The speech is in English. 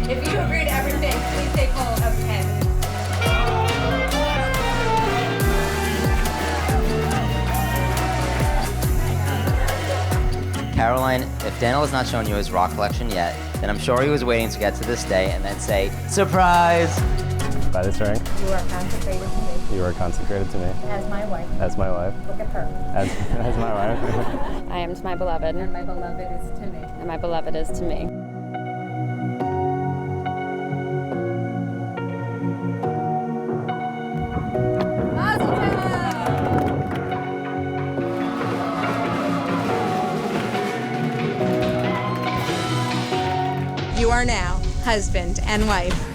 If you agree to everything, please take hold of him. Caroline, if Daniel has not shown you his rock collection yet, then I'm sure he was waiting to get to this day and then say, surprise! By this ring, You are consecrated to me. you are consecrated to me. As my wife. As my wife. Look at her. As my wife. I am to my beloved. And my beloved is to me. And my beloved is to me. You are now husband and wife.